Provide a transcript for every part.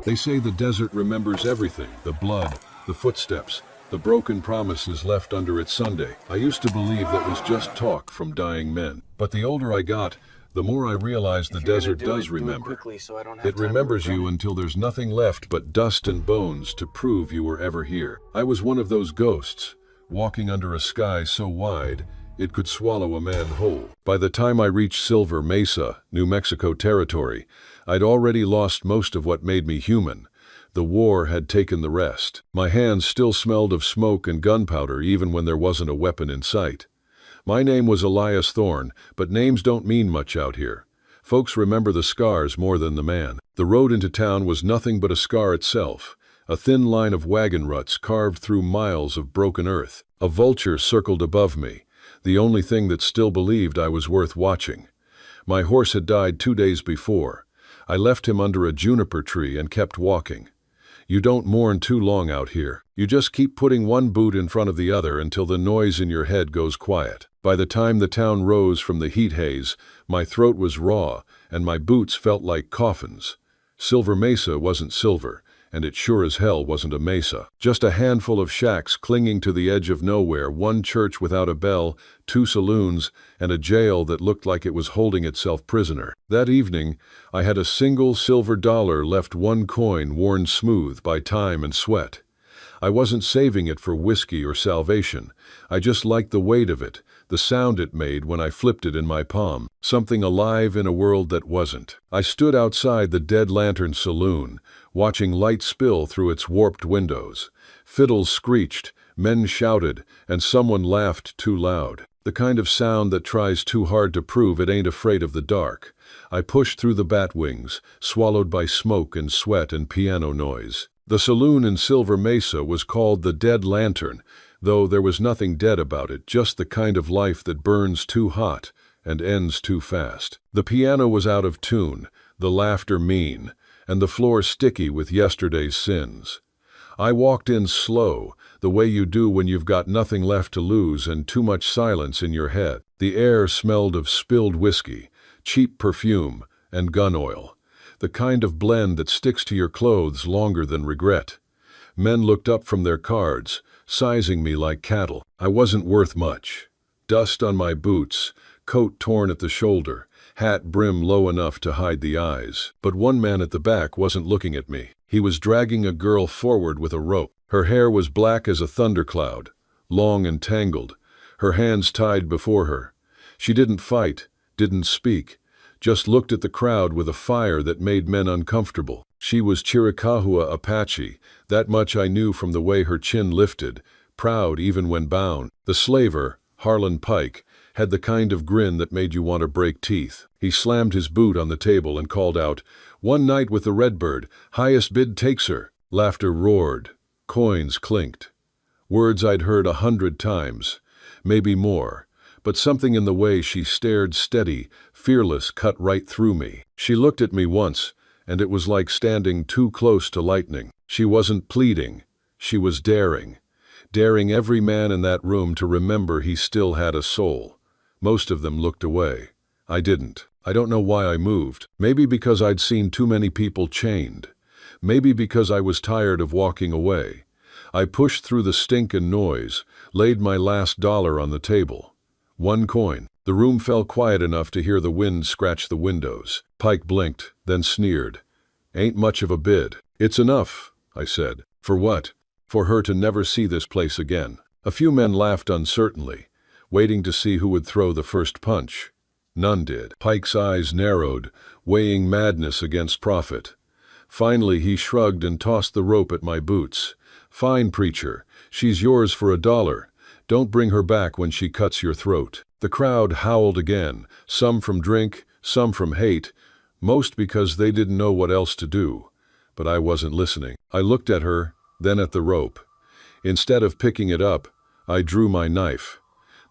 They say the desert remembers everything, the blood, the footsteps, the broken promises left under its Sunday. I used to believe that was just talk from dying men. But the older I got, the more I realized the desert does remember. It remembers you until there's nothing left but dust and bones to prove you were ever here. I was one of those ghosts, walking under a sky so wide it could swallow a man whole. By the time I reached Silver Mesa, New Mexico territory, I'd already lost most of what made me human. The war had taken the rest. My hands still smelled of smoke and gunpowder even when there wasn't a weapon in sight. My name was Elias Thorne, but names don't mean much out here. Folks remember the scars more than the man. The road into town was nothing but a scar itself, a thin line of wagon ruts carved through miles of broken earth. A vulture circled above me, the only thing that still believed I was worth watching. My horse had died 2 days before. I left him under a juniper tree and kept walking. You don't mourn too long out here. You just keep putting one boot in front of the other until the noise in your head goes quiet. By the time the town rose from the heat haze, my throat was raw and my boots felt like coffins. Silver Mesa wasn't silver, and it sure as hell wasn't a mesa. Just a handful of shacks clinging to the edge of nowhere, one church without a bell, 2 saloons, and a jail that looked like it was holding itself prisoner. That evening, I had a single silver dollar left, 1 coin worn smooth by time and sweat. I wasn't saving it for whiskey or salvation. I just liked the weight of it, the sound it made when I flipped it in my palm. Something alive in a world that wasn't. I stood outside the Dead Lantern Saloon, watching light spill through its warped windows. Fiddles screeched, men shouted, and someone laughed too loud. The kind of sound that tries too hard to prove it ain't afraid of the dark. I pushed through the bat wings, swallowed by smoke and sweat and piano noise. The saloon in Silver Mesa was called the Dead Lantern, though there was nothing dead about it, just the kind of life that burns too hot and ends too fast. The piano was out of tune, the laughter mean, and the floor sticky with yesterday's sins. I walked in slow, the way you do when you've got nothing left to lose and too much silence in your head. The air smelled of spilled whiskey, cheap perfume, and gun oil. The kind of blend that sticks to your clothes longer than regret. Men looked up from their cards, sizing me like cattle. I wasn't worth much. Dust on my boots, coat torn at the shoulder, hat brim low enough to hide the eyes. But one man at the back wasn't looking at me. He was dragging a girl forward with a rope. Her hair was black as a thundercloud, long and tangled, her hands tied before her. She didn't fight, didn't speak, just looked at the crowd with a fire that made men uncomfortable. She was Cowboy Apache, that much I knew from the way her chin lifted, proud even when bound. The slaver, Harlan Pike, had the kind of grin that made you want to break teeth. He slammed his boot on the table and called out, "One night with the Redbird, highest bid takes her." Laughter roared. Coins clinked. Words I'd heard 100 times, maybe more. But something in the way she stared steady, fearless, cut right through me. She looked at me once, and it was like standing too close to lightning. She wasn't pleading. She was daring. Daring every man in that room to remember he still had a soul. Most of them looked away. I didn't. I don't know why I moved. Maybe because I'd seen too many people chained. Maybe because I was tired of walking away. I pushed through the stink and noise, laid my last dollar on the table. 1 coin. The room fell quiet enough to hear the wind scratch the windows. Pike blinked, then sneered. "Ain't much of a bid." "It's enough," I said. "For what?" "For her to never see this place again." A few men laughed uncertainly, waiting to see who would throw the first punch. None did. Pike's eyes narrowed, weighing madness against profit. Finally he shrugged and tossed the rope at my boots. "Fine, preacher. She's yours for $1. Don't bring her back when she cuts your throat." The crowd howled again, some from drink, some from hate, most because they didn't know what else to do. But I wasn't listening. I looked at her, then at the rope. Instead of picking it up, I drew my knife.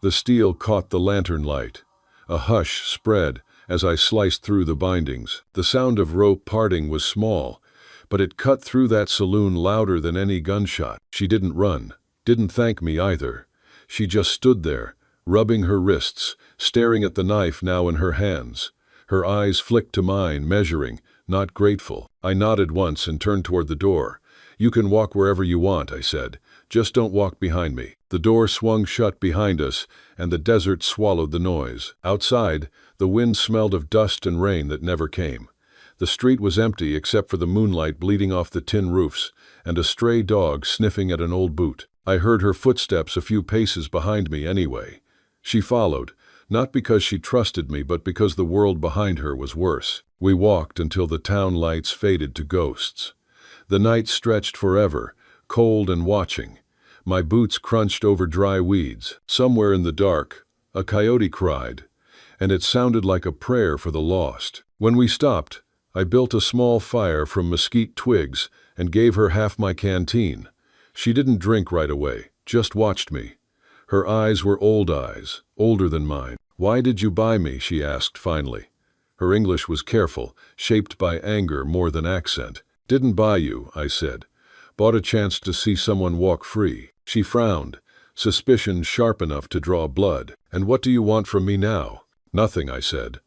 The steel caught the lantern light. A hush spread as I sliced through the bindings. The sound of rope parting was small, but it cut through that saloon louder than any gunshot. She didn't run, didn't thank me either. She just stood there, rubbing her wrists, staring at the knife now in her hands. Her eyes flicked to mine, measuring, not grateful. I nodded once and turned toward the door. "You can walk wherever you want," I said. "Just don't walk behind me." The door swung shut behind us, and the desert swallowed the noise. Outside, the wind smelled of dust and rain that never came. The street was empty except for the moonlight bleeding off the tin roofs, and a stray dog sniffing at an old boot. I heard her footsteps a few paces behind me anyway. She followed, not because she trusted me, but because the world behind her was worse. We walked until the town lights faded to ghosts. The night stretched forever, cold and watching. My boots crunched over dry weeds. Somewhere in the dark, a coyote cried, and it sounded like a prayer for the lost. When we stopped, I built a small fire from mesquite twigs and gave her half my canteen. She didn't drink right away, just watched me. Her eyes were old eyes, older than mine. "Why did you buy me?" she asked finally. Her English was careful, shaped by anger more than accent. "Didn't buy you," I said. "Bought a chance to see someone walk free." She frowned, suspicion sharp enough to draw blood. "And what do you want from me now?" "Nothing," I said.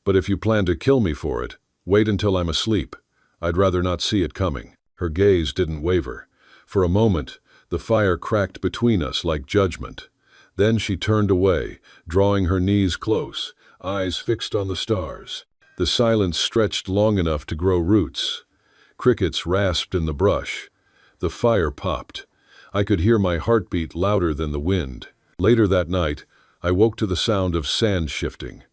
"But if you plan to kill me for it, wait until I'm asleep. I'd rather not see it coming." Her gaze didn't waver. For a moment, the fire cracked between us like judgment. Then she turned away, drawing her knees close, eyes fixed on the stars. The silence stretched long enough to grow roots. Crickets rasped in the brush. The fire popped. I could hear my heartbeat louder than the wind. Later that night, I woke to the sound of sand shifting.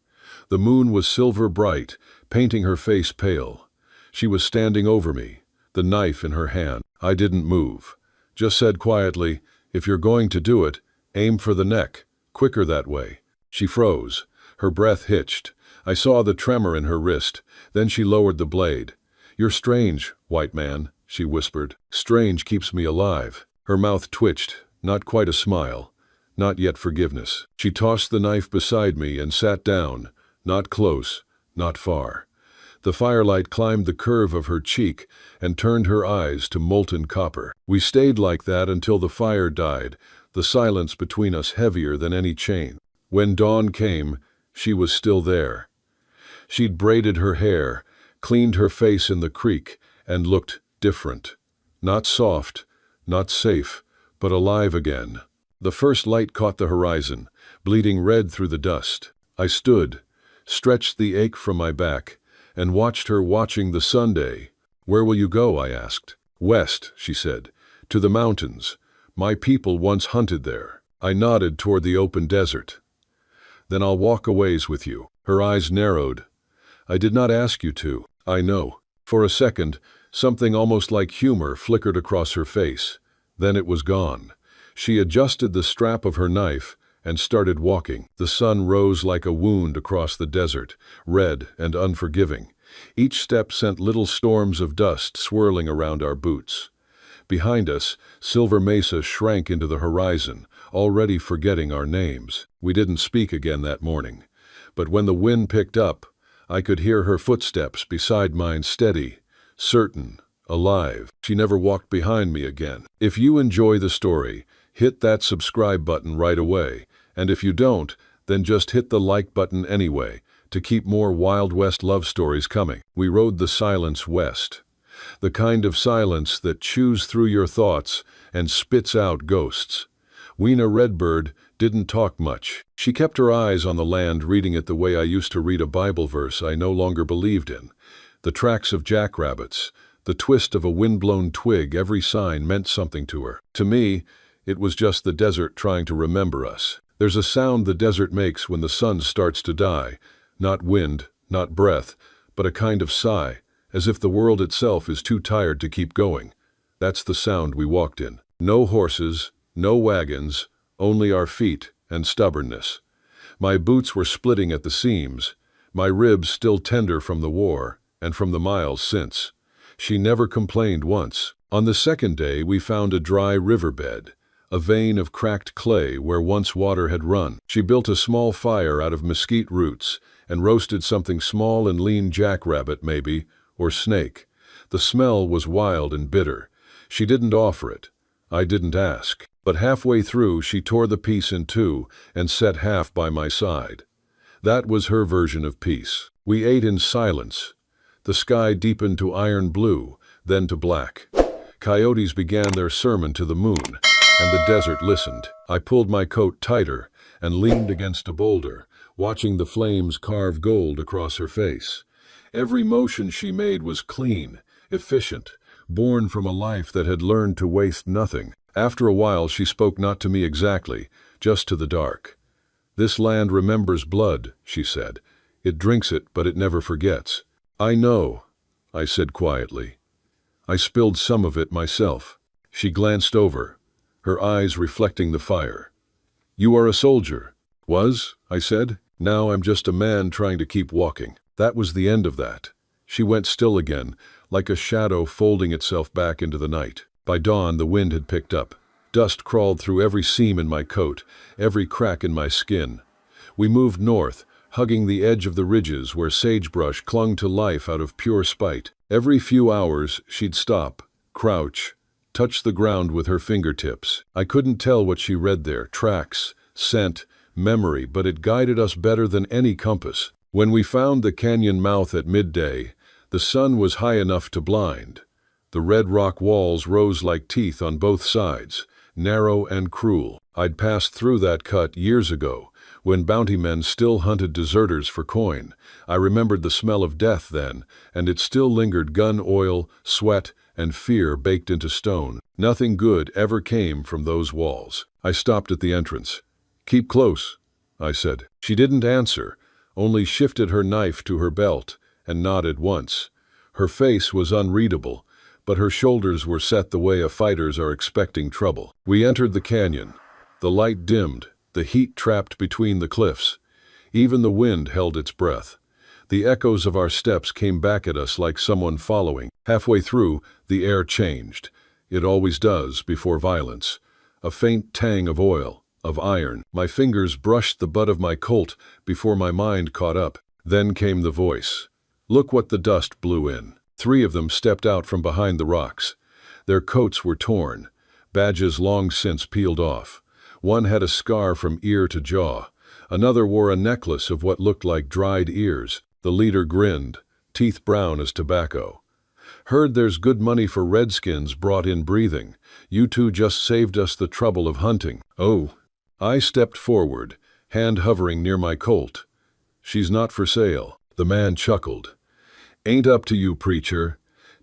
The moon was silver bright, painting her face pale. She was standing over me, the knife in her hand. I didn't move. Just said quietly, "If you're going to do it, aim for the neck. Quicker that way." She froze. Her breath hitched. I saw the tremor in her wrist. Then she lowered the blade. "You're strange, white man," she whispered. "Strange keeps me alive." Her mouth twitched, not quite a smile, not yet forgiveness. She tossed the knife beside me and sat down, not close, not far. The firelight climbed the curve of her cheek and turned her eyes to molten copper. We stayed like that until the fire died, the silence between us heavier than any chain. When dawn came, she was still there. She'd braided her hair, cleaned her face in the creek, and looked different. Not soft, not safe, but alive again. The first light caught the horizon, bleeding red through the dust. I stood, stretched the ache from my back, and watched her watching the Sunday. "Where will you go?" I asked. "West," she said. "To the mountains. My people once hunted there." I nodded toward the open desert. "Then I'll walk a ways with you." Her eyes narrowed. "I did not ask you to." "I know." For a second, something almost like humor flickered across her face. Then it was gone. She adjusted the strap of her knife and started walking. The sun rose like a wound across the desert, red and unforgiving. Each step sent little storms of dust swirling around our boots. Behind us, Silver Mesa shrank into the horizon, already forgetting our names. We didn't speak again that morning. But when the wind picked up, I could hear her footsteps beside mine, steady, certain, alive. She never walked behind me again. If you enjoy the story, hit that subscribe button right away. And if you don't, then just hit the like button anyway, to keep more Wild West love stories coming. We rode the silence west. The kind of silence that chews through your thoughts and spits out ghosts. Weena Redbird didn't talk much. She kept her eyes on the land, reading it the way I used to read a Bible verse I no longer believed in. The tracks of jackrabbits, the twist of a windblown twig, every sign meant something to her. To me, it was just the desert trying to remember us. There's a sound the desert makes when the sun starts to die. Not wind, not breath, but a kind of sigh, as if the world itself is too tired to keep going. That's the sound we walked in. No horses, no wagons, only our feet and stubbornness. My boots were splitting at the seams, my ribs still tender from the war and from the miles since. She never complained once. On the second day we found a dry riverbed, a vein of cracked clay where once water had run. She built a small fire out of mesquite roots and roasted something small and lean, jackrabbit maybe, or snake. The smell was wild and bitter. She didn't offer it. I didn't ask. But halfway through she tore the piece in two and set half by my side. That was her version of peace. We ate in silence. The sky deepened to iron blue, then to black. Coyotes began their sermon to the moon, and the desert listened. I pulled my coat tighter and leaned against a boulder, watching the flames carve gold across her face. Every motion she made was clean, efficient, born from a life that had learned to waste nothing. After a while she spoke not to me exactly, just to the dark. "This land remembers blood," she said. "It drinks it, but it never forgets." "I know," I said quietly. "I spilled some of it myself." She glanced over, her eyes reflecting the fire. "You are a soldier." "Was," I said. "Now I'm just a man trying to keep walking." That was the end of that. She went still again, like a shadow folding itself back into the night. By dawn, the wind had picked up. Dust crawled through every seam in my coat, every crack in my skin. We moved north, hugging the edge of the ridges where sagebrush clung to life out of pure spite. Every few hours, she'd stop, crouch, touch the ground with her fingertips. I couldn't tell what she read there, tracks, scent, memory, but it guided us better than any compass. When we found the canyon mouth at midday, the sun was high enough to blind. The red rock walls rose like teeth on both sides, narrow and cruel. I'd passed through that cut years ago, when bounty men still hunted deserters for coin. I remembered the smell of death then, and it still lingered, gun oil, sweat, and fear baked into stone. Nothing good ever came from those walls. I stopped at the entrance. "Keep close," I said. She didn't answer, only shifted her knife to her belt and nodded once. Her face was unreadable, but her shoulders were set the way a fighter's are expecting trouble. We entered the canyon. The light dimmed, the heat trapped between the cliffs. Even the wind held its breath. The echoes of our steps came back at us like someone following. Halfway through, the air changed. It always does before violence. A faint tang of oil, of iron. My fingers brushed the butt of my Colt before my mind caught up. Then came the voice. Look what the dust blew in. 3 of them stepped out from behind the rocks. Their coats were torn, badges long since peeled off. One had a scar from ear to jaw. Another wore a necklace of what looked like dried ears. The leader grinned, teeth brown as tobacco. "Heard there's good money for redskins brought in breathing. You two just saved us the trouble of hunting." "Oh." I stepped forward, hand hovering near my Colt. "She's not for sale." The man chuckled. "Ain't up to you, preacher.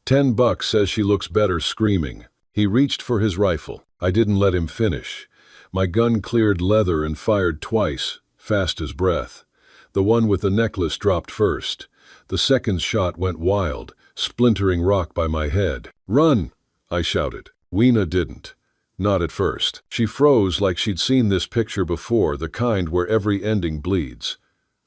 $10 says she looks better screaming." He reached for his rifle. I didn't let him finish. My gun cleared leather and fired twice, fast as breath. The one with the necklace dropped first. The second shot went wild, splintering rock by my head. "Run!" I shouted. Weena didn't. Not at first. She froze like she'd seen this picture before, the kind where every ending bleeds.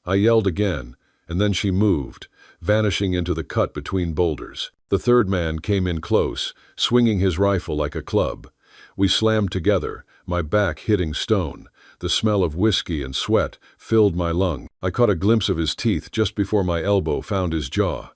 I yelled again, and then she moved, vanishing into the cut between boulders. The third man came in close, swinging his rifle like a club. We slammed together, my back hitting stone. The smell of whiskey and sweat filled my lung. I caught a glimpse of his teeth just before my elbow found his jaw.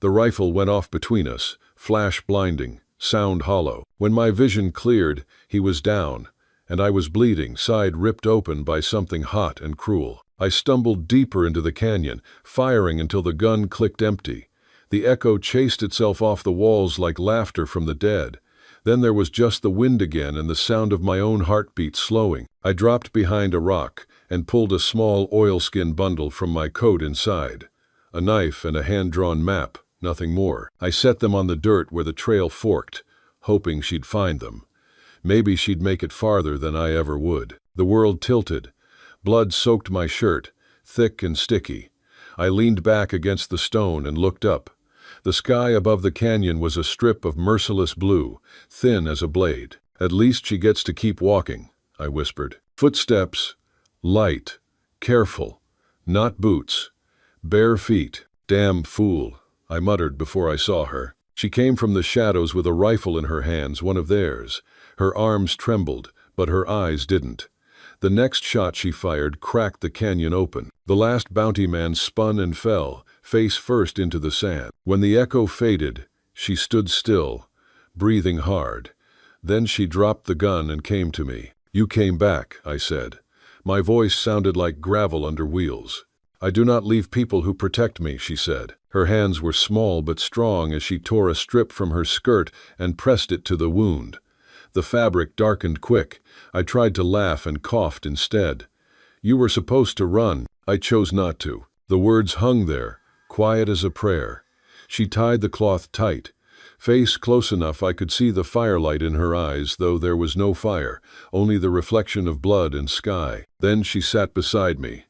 The rifle went off between us, flash blinding, sound hollow. When my vision cleared, he was down, and I was bleeding, side ripped open by something hot and cruel. I stumbled deeper into the canyon, firing until the gun clicked empty. The echo chased itself off the walls like laughter from the dead. Then there was just the wind again and the sound of my own heartbeat slowing. I dropped behind a rock and pulled a small oilskin bundle from my coat inside. A knife and a hand-drawn map, nothing more. I set them on the dirt where the trail forked, hoping she'd find them. Maybe she'd make it farther than I ever would. The world tilted. Blood soaked my shirt, thick and sticky. I leaned back against the stone and looked up. The sky above the canyon was a strip of merciless blue, thin as a blade. "At least she gets to keep walking," I whispered. Footsteps, light, careful, not boots, bare feet. "Damn fool," I muttered before I saw her. She came from the shadows with a rifle in her hands, one of theirs. Her arms trembled, but her eyes didn't. The next shot she fired cracked the canyon open. The last bounty man spun and fell, face first into the sand. When the echo faded, she stood still, breathing hard. Then she dropped the gun and came to me. "You came back," I said. My voice sounded like gravel under wheels. "I do not leave people who protect me," she said. Her hands were small but strong as she tore a strip from her skirt and pressed it to the wound. The fabric darkened quick. I tried to laugh and coughed instead. "You were supposed to run." I chose not to. The words hung there, quiet as a prayer. She tied the cloth tight. Face close enough I could see the firelight in her eyes, though there was no fire, only the reflection of blood and sky. Then she sat beside me.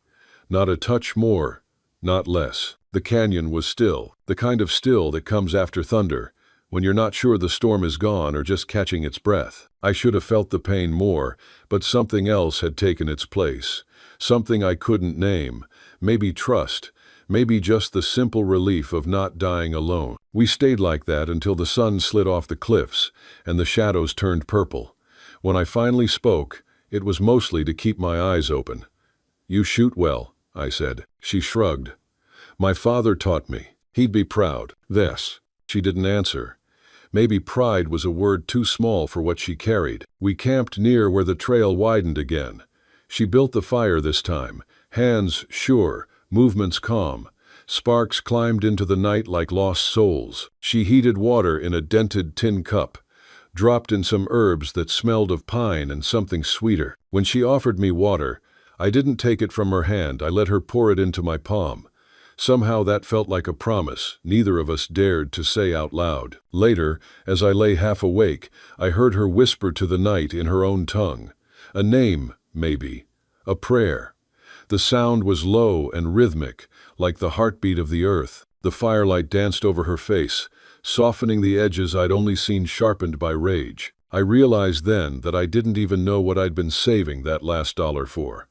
Not a touch more, not less. The canyon was still, the kind of still that comes after thunder, when you're not sure the storm is gone or just catching its breath. I should have felt the pain more, but something else had taken its place. Something I couldn't name. Maybe trust. Maybe just the simple relief of not dying alone. We stayed like that until the sun slid off the cliffs and the shadows turned purple. When I finally spoke, it was mostly to keep my eyes open. "You shoot well," I said. She shrugged. "My father taught me. He'd be proud." "Yes." She didn't answer. Maybe pride was a word too small for what she carried. We camped near where the trail widened again. She built the fire this time, hands sure, movements calm. Sparks climbed into the night like lost souls. She heated water in a dented tin cup, dropped in some herbs that smelled of pine and something sweeter. When she offered me water, I didn't take it from her hand. I let her pour it into my palm. Somehow that felt like a promise neither of us dared to say out loud. Later, as I lay half awake, I heard her whisper to the night in her own tongue. A name, maybe. A prayer. The sound was low and rhythmic, like the heartbeat of the earth. The firelight danced over her face, softening the edges I'd only seen sharpened by rage. I realized then that I didn't even know what I'd been saving that last dollar for.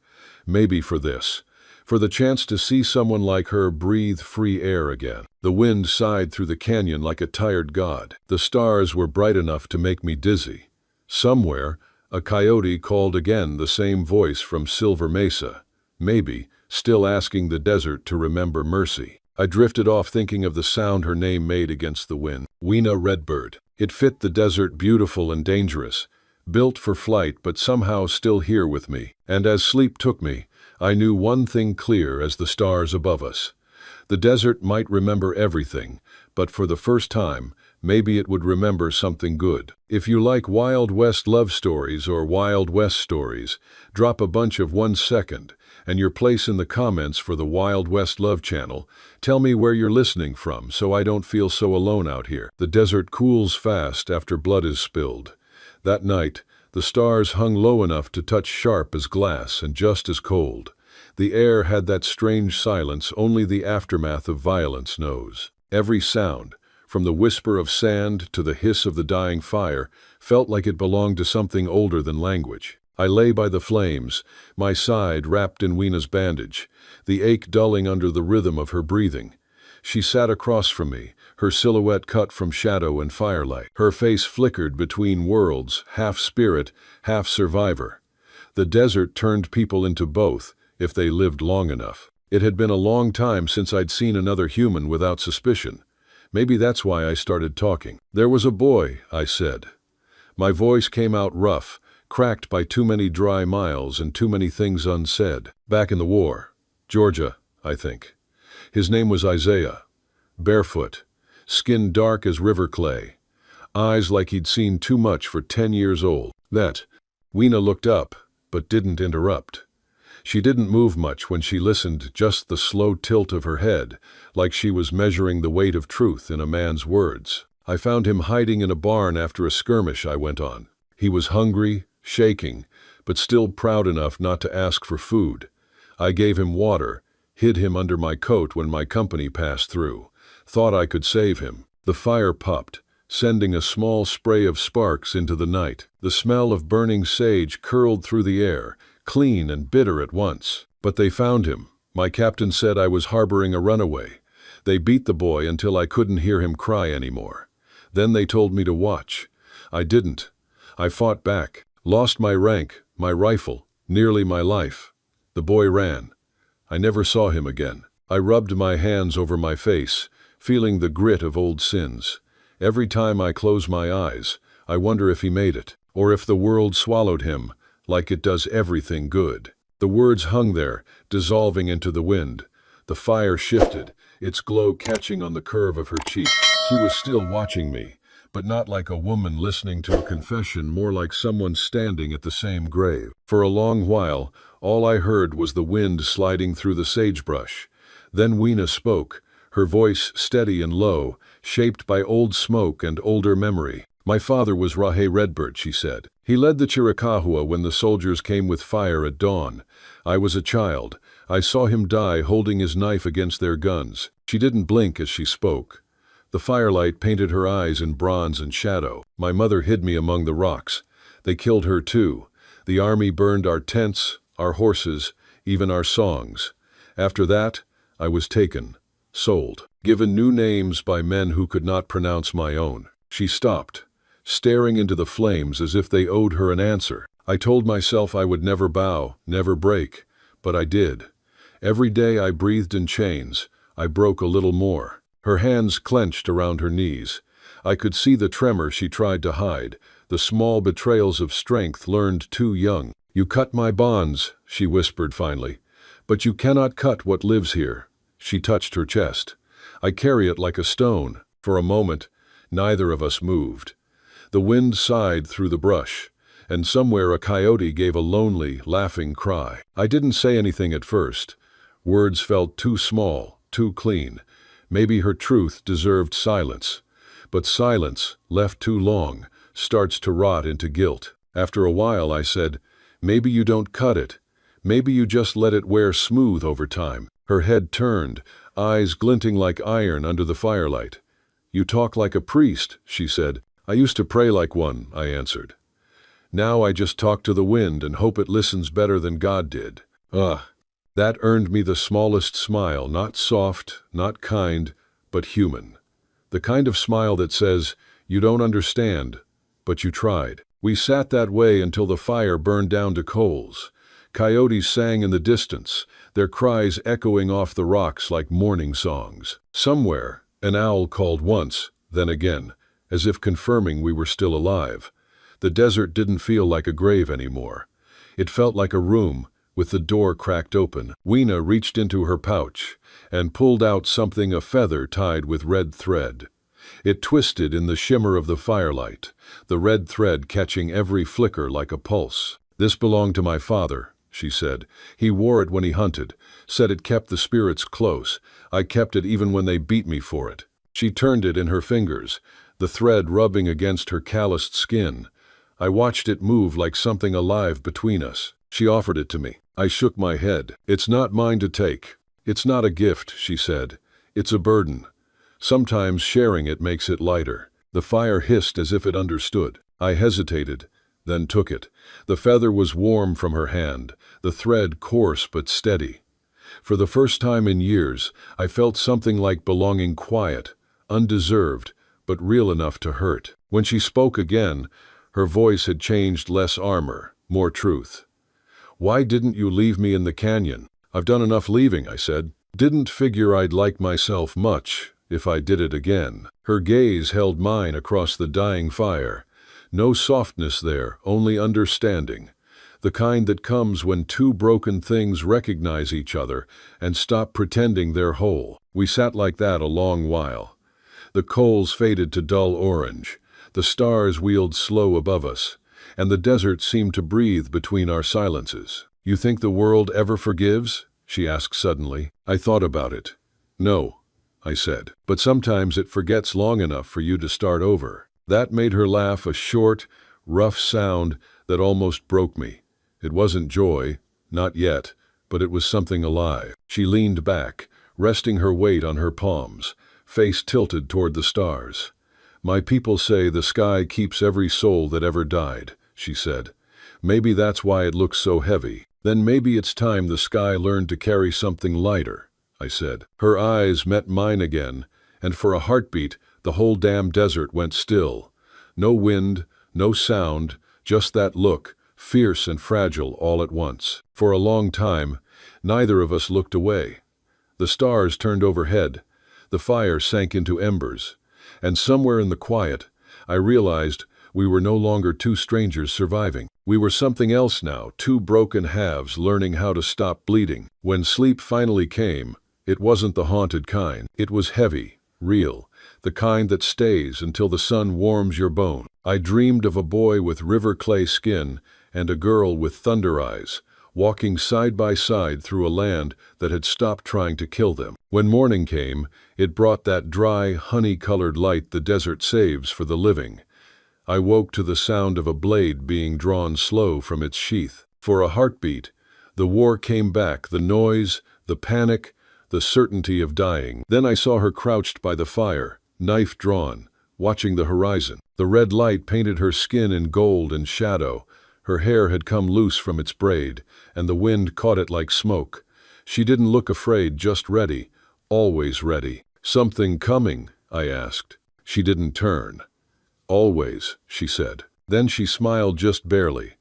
Maybe for this. For the chance to see someone like her breathe free air again. The wind sighed through the canyon like a tired god. The stars were bright enough to make me dizzy. Somewhere, a coyote called again, the same voice from Silver Mesa. Maybe, still asking the desert to remember mercy. I drifted off thinking of the sound her name made against the wind. Weena Redbird. It fit the desert, beautiful and dangerous. Built for flight but somehow still here with me. And as sleep took me, I knew one thing clear as the stars above us. The desert might remember everything, but for the first time, maybe it would remember something good. If you like Wild West love stories or Wild West stories, drop a bunch of 1 second and your place in the comments for the Wild West Love channel. Tell me where you're listening from so I don't feel so alone out here. The desert cools fast after blood is spilled. That night, the stars hung low enough to touch sharp as glass and just as cold. The air had that strange silence only the aftermath of violence knows. Every sound, from the whisper of sand to the hiss of the dying fire, felt like it belonged to something older than language. I lay by the flames, my side wrapped in Weena's bandage, the ache dulling under the rhythm of her breathing. She sat across from me, her silhouette cut from shadow and firelight. Her face flickered between worlds, half spirit, half survivor. The desert turned people into both, if they lived long enough. It had been a long time since I'd seen another human without suspicion. Maybe that's why I started talking. "There was a boy," I said. My voice came out rough, cracked by too many dry miles and too many things unsaid. "Back in the war. Georgia, I think. His name was Isaiah. Barefoot. Skin dark as river clay. Eyes like he'd seen too much for 10 years old." That. Weena looked up, but didn't interrupt. She didn't move much when she listened, just the slow tilt of her head, like she was measuring the weight of truth in a man's words. "I found him hiding in a barn after a skirmish," I went on. "He was hungry, shaking, but still proud enough not to ask for food. I gave him water, hid him under my coat when my company passed through. Thought I could save him." The fire popped, sending a small spray of sparks into the night. The smell of burning sage curled through the air, clean and bitter at once. "But they found him. My captain said I was harboring a runaway. They beat the boy until I couldn't hear him cry anymore. Then they told me to watch. I didn't. I fought back. Lost my rank, my rifle, nearly my life. The boy ran. I never saw him again." I rubbed my hands over my face, feeling the grit of old sins. Every time I close my eyes, I wonder if he made it, or if the world swallowed him, like it does everything good. The words hung there, dissolving into the wind. The fire shifted. its glow catching on the curve of her cheek. She was still watching me, but not like a woman listening to a confession, more like someone standing at the same grave. For a long while, all I heard was the wind sliding through the sagebrush. Then Weena spoke, her voice steady and low, shaped by old smoke and older memory. "My father was Rahe Redbird," she said. "He led the Chiricahua when the soldiers came with fire at dawn. I was a child. I saw him die holding his knife against their guns." She didn't blink as she spoke. The firelight painted her eyes in bronze and shadow. "My mother hid me among the rocks. They killed her too. The army burned our tents, our horses, even our songs. After that, I was taken, sold, given new names by men who could not pronounce my own." She stopped, staring into the flames as if they owed her an answer. I told myself I would never bow, never break, but I did. Every day I breathed in chains. I broke a little more. Her hands clenched around her knees. I could see the tremor she tried to hide, the small betrayals of strength learned too young. "You cut my bonds," she whispered finally, "but you cannot cut what lives here." She touched her chest. "I carry it like a stone." For a moment, neither of us moved. The wind sighed through the brush, and somewhere a coyote gave a lonely, laughing cry. I didn't say anything at first. Words felt too small, too clean. Maybe her truth deserved silence. But silence, left too long, starts to rot into guilt. After a while I said, "Maybe you don't cut it. Maybe you just let it wear smooth over time." Her head turned, eyes glinting like iron under the firelight. "You talk like a priest," she said. "I used to pray like one," I answered. "Now I just talk to the wind and hope it listens better than God did." That earned me the smallest smile, not soft, not kind, but human. The kind of smile that says, "You don't understand, but you tried." We sat that way until the fire burned down to coals. Coyotes sang in the distance, their cries echoing off the rocks like mourning songs. Somewhere, an owl called once, then again, as if confirming we were still alive. The desert didn't feel like a grave anymore. It felt like a room, with the door cracked open. Weena reached into her pouch and pulled out something, a feather tied with red thread. It twisted in the shimmer of the firelight, the red thread catching every flicker like a pulse. "This belonged to my father," she said. "He wore it when he hunted, said it kept the spirits close. I kept it even when they beat me for it." She turned it in her fingers, the thread rubbing against her calloused skin. I watched it move like something alive between us. She offered it to me. I shook my head. "It's not mine to take. It's not a gift," she said. "It's a burden. Sometimes sharing it makes it lighter." The fire hissed as if it understood. I hesitated, then took it. The feather was warm from her hand, the thread coarse but steady. For the first time in years, I felt something like belonging, quiet, undeserved, but real enough to hurt. When she spoke again, her voice had changed, less armor, more truth. "Why didn't you leave me in the canyon?" "I've done enough leaving," I said. "Didn't figure I'd like myself much if I did it again." Her gaze held mine across the dying fire. No softness there, only understanding. The kind that comes when two broken things recognize each other and stop pretending they're whole. We sat like that a long while. The coals faded to dull orange. The stars wheeled slow above us, and the desert seemed to breathe between our silences. "You think the world ever forgives?" she asked suddenly. I thought about it. "No," I said, "but sometimes it forgets long enough for you to start over." That made her laugh, a short, rough sound that almost broke me. It wasn't joy, not yet, but it was something alive. She leaned back, resting her weight on her palms, face tilted toward the stars. "My people say the sky keeps every soul that ever died," she said. "Maybe that's why it looks so heavy. Then maybe it's time the sky learned to carry something lighter," I said. Her eyes met mine again, and for a heartbeat, the whole damn desert went still. No wind, no sound, just that look, fierce and fragile all at once. For a long time, neither of us looked away. The stars turned overhead, the fire sank into embers, and somewhere in the quiet, I realized we were no longer two strangers surviving. We were something else now, two broken halves learning how to stop bleeding. When sleep finally came, It wasn't the haunted kind. It was heavy, real, the kind that stays until the sun warms your bone. I dreamed of a boy with river clay skin and a girl with thunder eyes, walking side by side through a land that had stopped trying to kill them. When morning came, it brought that dry, honey-colored light the desert saves for the living. I woke to the sound of a blade being drawn slow from its sheath. For a heartbeat, the war came back, the noise, the panic, the certainty of dying. Then I saw her crouched by the fire, knife drawn, watching the horizon. The red light painted her skin in gold and shadow. Her hair had come loose from its braid, and the wind caught it like smoke. She didn't look afraid, just ready, always ready. "Something coming?" I asked. She didn't turn. "Always," she said. Then she smiled just barely.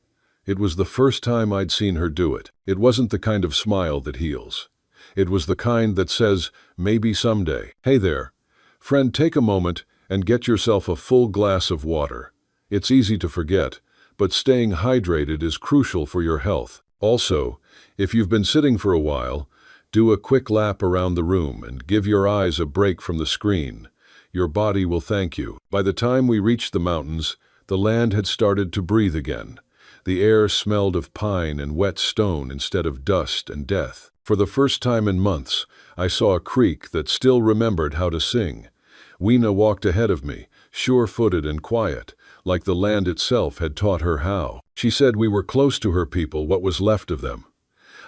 It was the first time I'd seen her do it. It wasn't the kind of smile that heals. It was the kind that says, maybe someday. "Hey there. Friend, take a moment and get yourself a full glass of water. It's easy to forget, but staying hydrated is crucial for your health. Also, if you've been sitting for a while, do a quick lap around the room and give your eyes a break from the screen. Your body will thank you." By the time we reached the mountains, the land had started to breathe again. The air smelled of pine and wet stone instead of dust and death. For the first time in months, I saw a creek that still remembered how to sing. Weena walked ahead of me, sure-footed and quiet, like the land itself had taught her how. She said we were close to her people, what was left of them.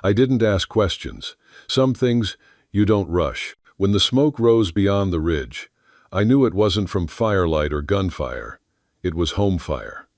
I didn't ask questions. Some things you don't rush. When the smoke rose beyond the ridge, I knew it wasn't from firelight or gunfire. It was home fire.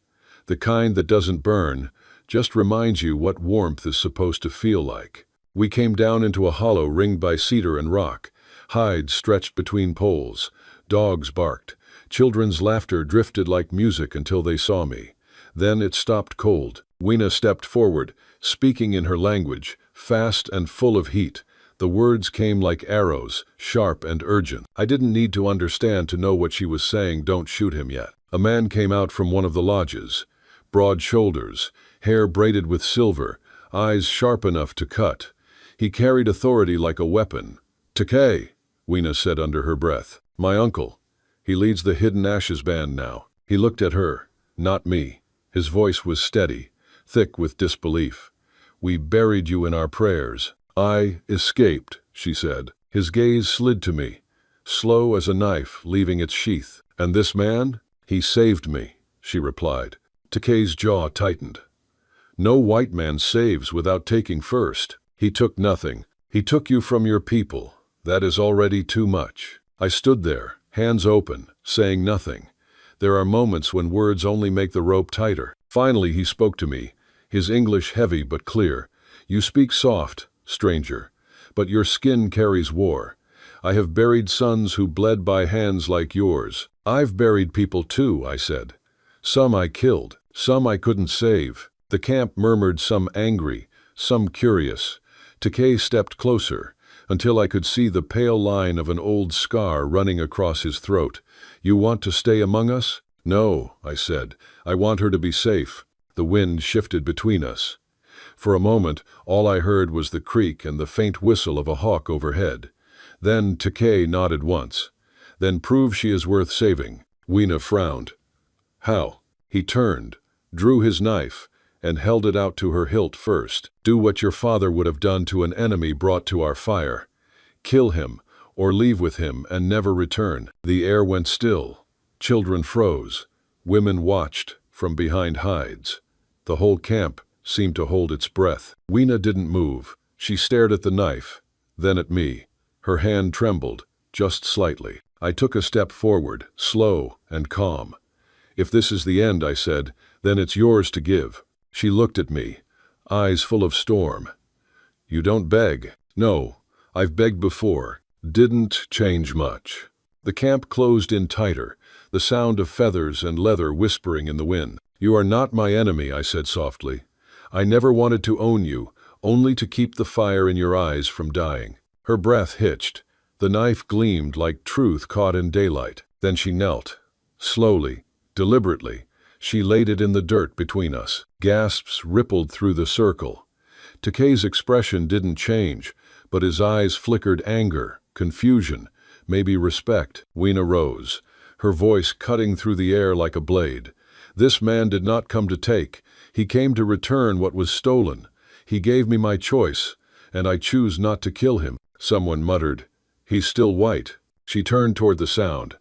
The kind that doesn't burn, just reminds you what warmth is supposed to feel like. We came down into a hollow ringed by cedar and rock, hides stretched between poles, dogs barked, children's laughter drifted like music until they saw me. Then it stopped cold. Weena stepped forward, speaking in her language, fast and full of heat. The words came like arrows, sharp and urgent. I didn't need to understand to know what she was saying. "Don't shoot him yet." A man came out from one of the lodges. Broad shoulders, hair braided with silver, eyes sharp enough to cut. He carried authority like a weapon. "Takei," Weena said under her breath. "My uncle. He leads the Hidden Ashes band now." He looked at her, not me. His voice was steady, thick with disbelief. "We buried you in our prayers." "I escaped," she said. His gaze slid to me, slow as a knife leaving its sheath. "And this man? He saved me," she replied. Takei's jaw tightened. "No white man saves without taking first. He took nothing. He took you from your people. That is already too much." I stood there, hands open, saying nothing. There are moments when words only make the rope tighter. Finally he spoke to me, his English heavy but clear. "You speak soft, stranger, but your skin carries war. I have buried sons who bled by hands like yours." "I've buried people too," I said. "Some I killed, some I couldn't save." The camp murmured, some angry, some curious. Takei stepped closer, until I could see the pale line of an old scar running across his throat. "You want to stay among us?" "No," I said. "I want her to be safe." The wind shifted between us. For a moment, all I heard was the creak and the faint whistle of a hawk overhead. Then Takei nodded once. "Then prove she is worth saving." Weena frowned. "How?" He turned, drew his knife, and held it out to her hilt first. "Do what your father would have done to an enemy brought to our fire. Kill him, or leave with him and never return." The air went still. Children froze. Women watched from behind hides. The whole camp seemed to hold its breath. Weena didn't move. She stared at the knife, then at me. Her hand trembled, just slightly. I took a step forward, slow and calm. "If this is the end," I said, "then it's yours to give." She looked at me, eyes full of storm. "You don't beg." "No, I've begged before. Didn't change much." The camp closed in tighter, the sound of feathers and leather whispering in the wind. "You are not my enemy," I said softly. "I never wanted to own you, only to keep the fire in your eyes from dying." Her breath hitched. The knife gleamed like truth caught in daylight. Then she knelt. Slowly, deliberately, she laid it in the dirt between us. Gasps rippled through the circle. Takei's expression didn't change, but his eyes flickered anger, confusion, maybe respect. Weena rose, her voice cutting through the air like a blade. This man did not come to take. He came to return what was stolen. He gave me my choice, and I choose not to kill him. Someone muttered, "He's still white." She turned toward the sound.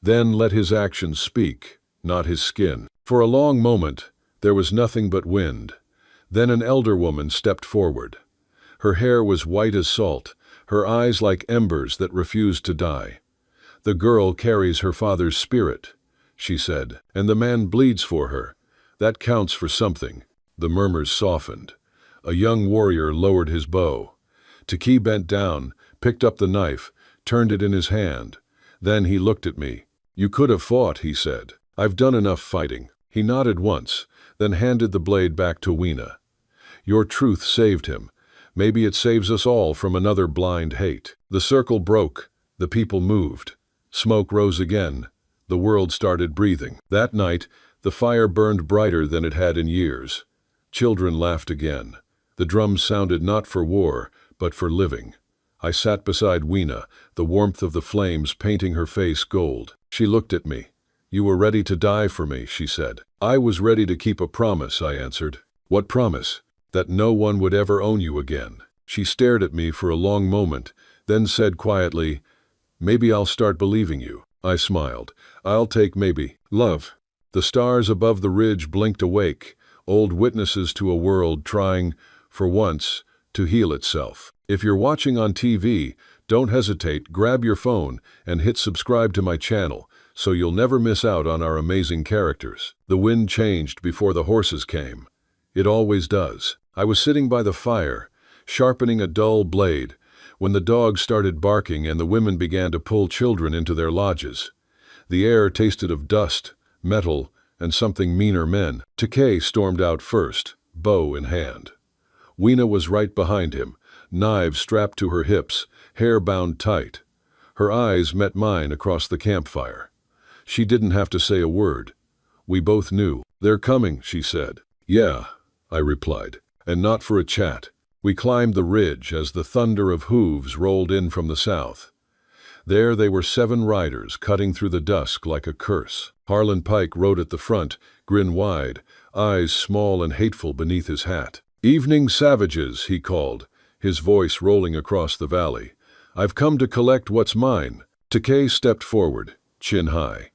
Then let his actions speak, not his skin. For a long moment, there was nothing but wind. Then an elder woman stepped forward. Her hair was white as salt, her eyes like embers that refused to die. "The girl carries her father's spirit," she said, "and the man bleeds for her. That counts for something." The murmurs softened. A young warrior lowered his bow. Taki bent down, picked up the knife, turned it in his hand. Then he looked at me. "You could have fought," he said. "I've done enough fighting." He nodded once, then handed the blade back to Weena. "Your truth saved him. Maybe it saves us all from another blind hate." The circle broke. The people moved. Smoke rose again. The world started breathing. That night, the fire burned brighter than it had in years. Children laughed again. The drums sounded not for war, but for living. I sat beside Weena, the warmth of the flames painting her face gold. She looked at me. "You were ready to die for me," she said. "I was ready to keep a promise," I answered. "What promise?" "That no one would ever own you again." She stared at me for a long moment, then said quietly, "Maybe I'll start believing you." I smiled. "I'll take maybe." Love. The stars above the ridge blinked awake, old witnesses to a world trying, for once, to heal itself. If you're watching on TV, don't hesitate, grab your phone and hit subscribe to my channel so you'll never miss out on our amazing characters. The wind changed before the horses came. It always does. I was sitting by the fire, sharpening a dull blade, when the dogs started barking and the women began to pull children into their lodges. The air tasted of dust, metal, and something meaner men. Taki stormed out first, bow in hand. Weena was right behind him, knives strapped to her hips, hair bound tight. Her eyes met mine across the campfire. She didn't have to say a word. We both knew. "They're coming," she said. "Yeah," I replied, "and not for a chat." We climbed the ridge as the thunder of hooves rolled in from the south. There they were 7 riders cutting through the dusk like a curse. Harlan Pike rode at the front, grin wide, eyes small and hateful beneath his hat. "Evening, savages," he called, his voice rolling across the valley. "I've come to collect what's mine." Taki stepped forward, chin high.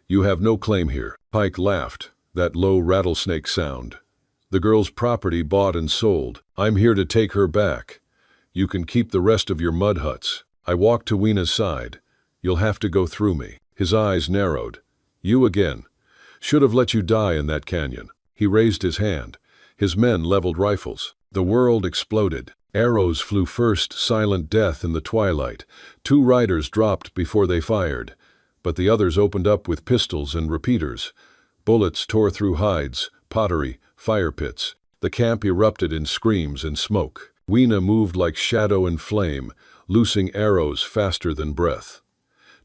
"You have no claim here." Pike laughed, that low rattlesnake sound. "The girl's property bought and sold. I'm here to take her back. You can keep the rest of your mud huts." I walked to Weena's side. "You'll have to go through me." His eyes narrowed. "You again. Should have let you die in that canyon." He raised his hand. His men leveled rifles. The world exploded. Arrows flew first, silent death in the twilight. 2 riders dropped before they fired, but the others opened up with pistols and repeaters. Bullets tore through hides, pottery, fire pits. The camp erupted in screams and smoke. Weena moved like shadow and flame, loosing arrows faster than breath.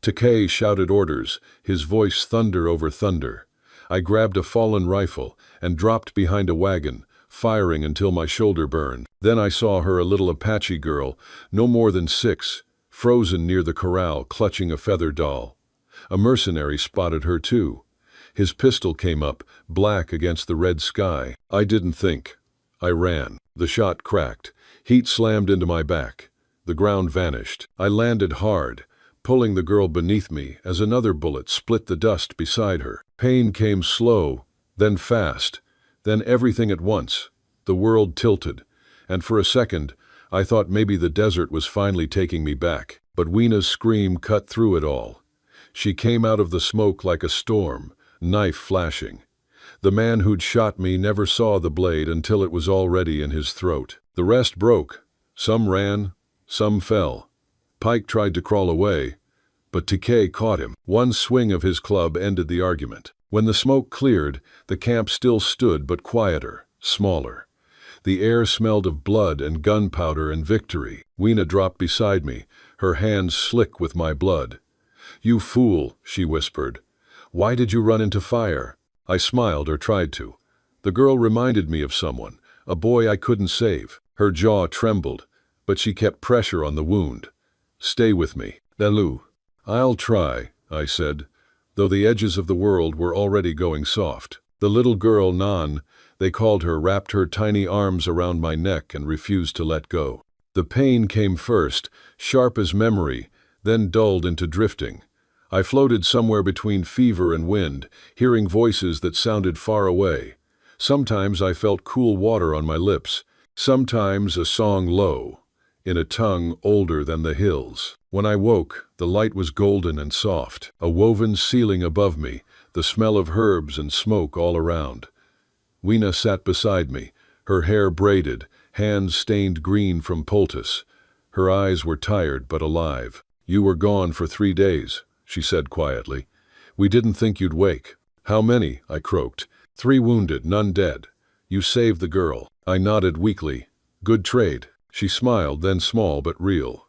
Taki shouted orders, his voice thunder over thunder. I grabbed a fallen rifle and dropped behind a wagon, firing until my shoulder burned. Then I saw her, a little Apache girl, no more than 6, frozen near the corral, clutching a feather doll. A mercenary spotted her too. His pistol came up, black against the red sky. I didn't think. I ran. The shot cracked. Heat slammed into my back. The ground vanished. I landed hard, pulling the girl beneath me as another bullet split the dust beside her. Pain came slow, then fast, then everything at once. The world tilted, and for a second, I thought maybe the desert was finally taking me back. But Weena's scream cut through it all. She came out of the smoke like a storm, knife flashing. The man who'd shot me never saw the blade until it was already in his throat. The rest broke. Some ran, some fell. Pike tried to crawl away, but Taki caught him. One swing of his club ended the argument. When the smoke cleared, the camp still stood, but quieter, smaller. The air smelled of blood and gunpowder and victory. Weena dropped beside me, her hands slick with my blood. "You fool," she whispered. "Why did you run into fire?" I smiled, or tried to. The girl reminded me of someone, a boy I couldn't save. Her jaw trembled, but she kept pressure on the wound. "Stay with me, Lelu." "I'll try," I said, though the edges of the world were already going soft. The little girl, Nan, they called her, wrapped her tiny arms around my neck and refused to let go. The pain came first, sharp as memory, then dulled into drifting. I floated somewhere between fever and wind, hearing voices that sounded far away. Sometimes I felt cool water on my lips, sometimes a song low, in a tongue older than the hills. When I woke, the light was golden and soft, a woven ceiling above me, the smell of herbs and smoke all around. Weena sat beside me, her hair braided, hands stained green from poultice. Her eyes were tired but alive. "You were gone for 3 days," she said quietly. "We didn't think you'd wake." "How many?" I croaked. "3 wounded, none dead. You saved the girl." I nodded weakly. "Good trade." She smiled, then small but real.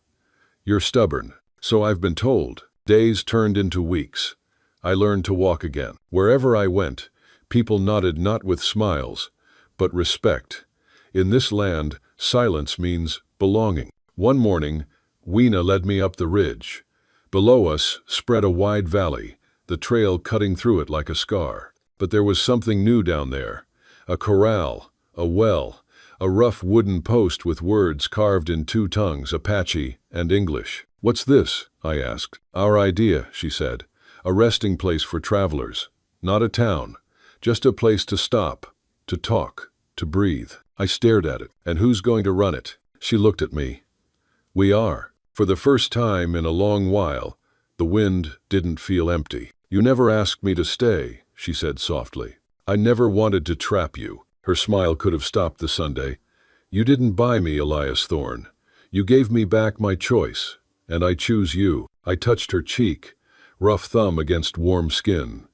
"You're stubborn." "So I've been told." Days turned into weeks. I learned to walk again. Wherever I went, people nodded not with smiles, but respect. In this land, silence means belonging. One morning, Weena led me up the ridge. Below us spread a wide valley, the trail cutting through it like a scar. But there was something new down there. A corral, a well, a rough wooden post with words carved in 2 tongues, Apache and English. "What's this?" I asked. "Our idea," she said. "A resting place for travelers. Not a town, just a place to stop, to talk, to breathe." I stared at it. "And who's going to run it?" She looked at me. "We are." For the first time in a long while, the wind didn't feel empty. "You never asked me to stay," she said softly. "I never wanted to trap you." Her smile could have stopped the Sunday. "You didn't buy me, Elias Thorne. You gave me back my choice, and I choose you." I touched her cheek, rough thumb against warm skin.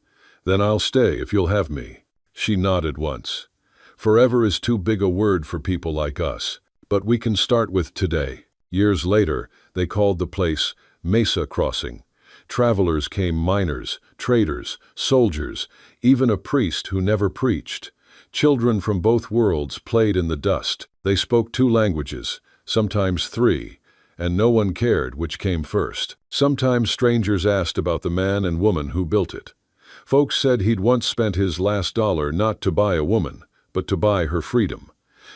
"Then I'll stay if you'll have me." She nodded once. "Forever is too big a word for people like us, but we can start with today." Years later, they called the place Mesa Crossing. Travelers came, miners, traders, soldiers, even a priest who never preached. Children from both worlds played in the dust. They spoke 2 languages, sometimes 3, and no one cared which came first. Sometimes strangers asked about the man and woman who built it. Folks said he'd once spent his last dollar not to buy a woman, but to buy her freedom.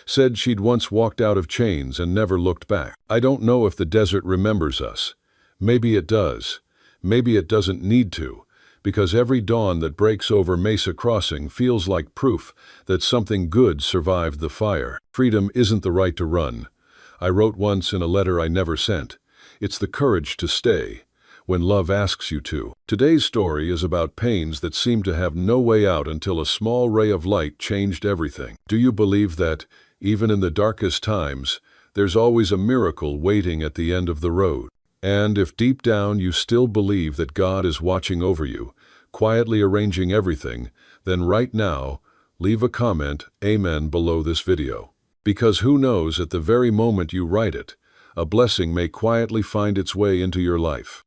Said she'd once walked out of chains and never looked back. I don't know if the desert remembers us. Maybe it does. Maybe it doesn't need to, because every dawn that breaks over Mesa Crossing feels like proof that something good survived the fire. Freedom isn't the right to run. I wrote once in a letter I never sent. It's the courage to stay when love asks you to. Today's story is about pains that seemed to have no way out until a small ray of light changed everything. Do you believe that, even in the darkest times, there's always a miracle waiting at the end of the road? And if deep down you still believe that God is watching over you, quietly arranging everything, then right now, leave a comment, Amen, below this video. Because who knows, at the very moment you write it, a blessing may quietly find its way into your life.